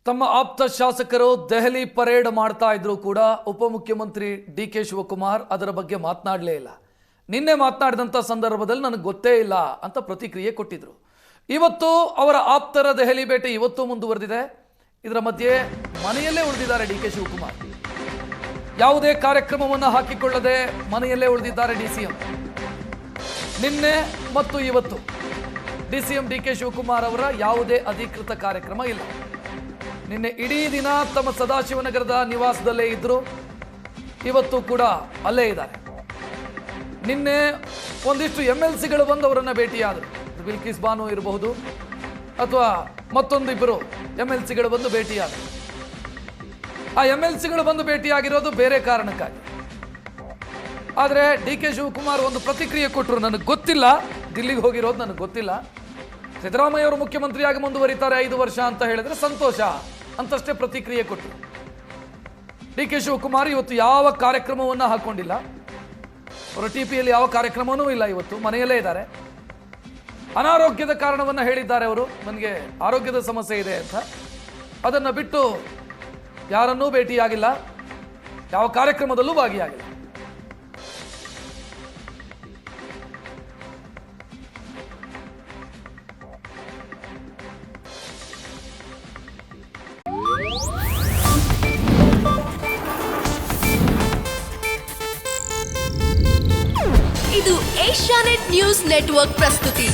ತಮ್ಮ ಆಪ್ತ ಶಾಸಕರು ದೆಹಲಿ ಪರೇಡ್ ಮಾಡ್ತಾ ಇದ್ರು ಕೂಡ ಉಪಮುಖ್ಯಮಂತ್ರಿ ಡಿ.ಕೆ. ಶಿವಕುಮಾರ್ ಅದರ ಬಗ್ಗೆ ಮಾತನಾಡಲೇ ಇಲ್ಲ. ನಿನ್ನೆ ಮಾತನಾಡಿದಂಥ ಸಂದರ್ಭದಲ್ಲಿ ನನಗೆ ಗೊತ್ತೇ ಇಲ್ಲ ಅಂತ ಪ್ರತಿಕ್ರಿಯೆ ಕೊಟ್ಟಿದ್ರು. ಇವತ್ತು ಅವರ ಆಪ್ತರ ದೆಹಲಿ ಭೇಟಿ ಇವತ್ತು ಮುಂದುವರೆದಿದೆ. ಇದರ ಮಧ್ಯೆ ಮನೆಯಲ್ಲೇ ಉಳಿದಿದ್ದಾರೆ ಡಿ.ಕೆ. ಶಿವಕುಮಾರ್. ಯಾವುದೇ ಕಾರ್ಯಕ್ರಮವನ್ನು ಹಾಕಿಕೊಳ್ಳದೆ ಮನೆಯಲ್ಲೇ ಉಳಿದಿದ್ದಾರೆ ಡಿ.ಸಿ.ಎಂ. ನಿನ್ನೆ ಮತ್ತು ಇವತ್ತು ಡಿ.ಸಿ.ಎಂ ಡಿ.ಕೆ. ಶಿವಕುಮಾರ್ ಅವರ ಯಾವುದೇ ಅಧಿಕೃತ ಕಾರ್ಯಕ್ರಮ ಇಲ್ಲ. ನಿನ್ನೆ ಇಡೀ ದಿನ ತಮ್ಮ ಸದಾಶಿವನಗರದ ನಿವಾಸದಲ್ಲೇ ಇದ್ದರು. ಇವತ್ತು ಕೂಡ ಅಲ್ಲೇ ಇದ್ದಾರೆ. ನಿನ್ನೆ ಒಂದಿಷ್ಟು MLCಗಳು ಬಂದು ಅವರನ್ನು ಭೇಟಿಯಾದರು. ಬಿಲ್ಕಿಸ್ ಬಾನು ಇರಬಹುದು ಅಥವಾ ಮತ್ತೊಂದಿಬ್ಬರು MLCಗಳು ಬಂದು ಭೇಟಿಯಾದರು. ಆ MLCಗಳು ಬಂದು ಭೇಟಿಯಾಗಿರೋದು ಬೇರೆ ಕಾರಣಕ್ಕಾಗಿ. ಆದರೆ ಡಿ.ಕೆ. ಶಿವಕುಮಾರ್ ಒಂದು ಪ್ರತಿಕ್ರಿಯೆ ಕೊಟ್ಟರು. ನನಗೆ ಗೊತ್ತಿಲ್ಲ, ದಿಲ್ಲಿಗೆ ಹೋಗಿರೋದು ನನಗೆ ಗೊತ್ತಿಲ್ಲ. ಸಿದ್ದರಾಮಯ್ಯ ಅವರು ಮುಖ್ಯಮಂತ್ರಿಯಾಗಿ ಮುಂದುವರಿತಾರೆ 5 ವರ್ಷ ಅಂತ ಹೇಳಿದ್ರೆ ಸಂತೋಷ ಅಂತಷ್ಟೇ ಪ್ರತಿಕ್ರಿಯೆ ಕೊಟ್ಟರು. ಡಿ.ಕೆ. ಶಿವಕುಮಾರ್ ಇವತ್ತು ಯಾವ ಕಾರ್ಯಕ್ರಮವನ್ನು ಹಾಕೊಂಡಿಲ್ಲ. ಅವರ TPಯಲ್ಲಿ ಯಾವ ಕಾರ್ಯಕ್ರಮವೂ ಇಲ್ಲ. ಇವತ್ತು ಮನೆಯಲ್ಲೇ ಇದ್ದಾರೆ. ಅನಾರೋಗ್ಯದ ಕಾರಣವನ್ನು ಹೇಳಿದ್ದಾರೆ ಅವರು. ನನಗೆ ಆರೋಗ್ಯದ ಸಮಸ್ಯೆ ಇದೆ ಅಂತ. ಅದನ್ನು ಬಿಟ್ಟು ಯಾರನ್ನೂ ಭೇಟಿಯಾಗಿಲ್ಲ, ಯಾವ ಕಾರ್ಯಕ್ರಮದಲ್ಲೂ ಭಾಗಿಯಾಗಿಲ್ಲ. ಇದು ಏಷ್ಯಾನೆಟ್ ನ್ಯೂಸ್ ನೆಟ್ವರ್ಕ್ ಪ್ರಸ್ತುತಿ.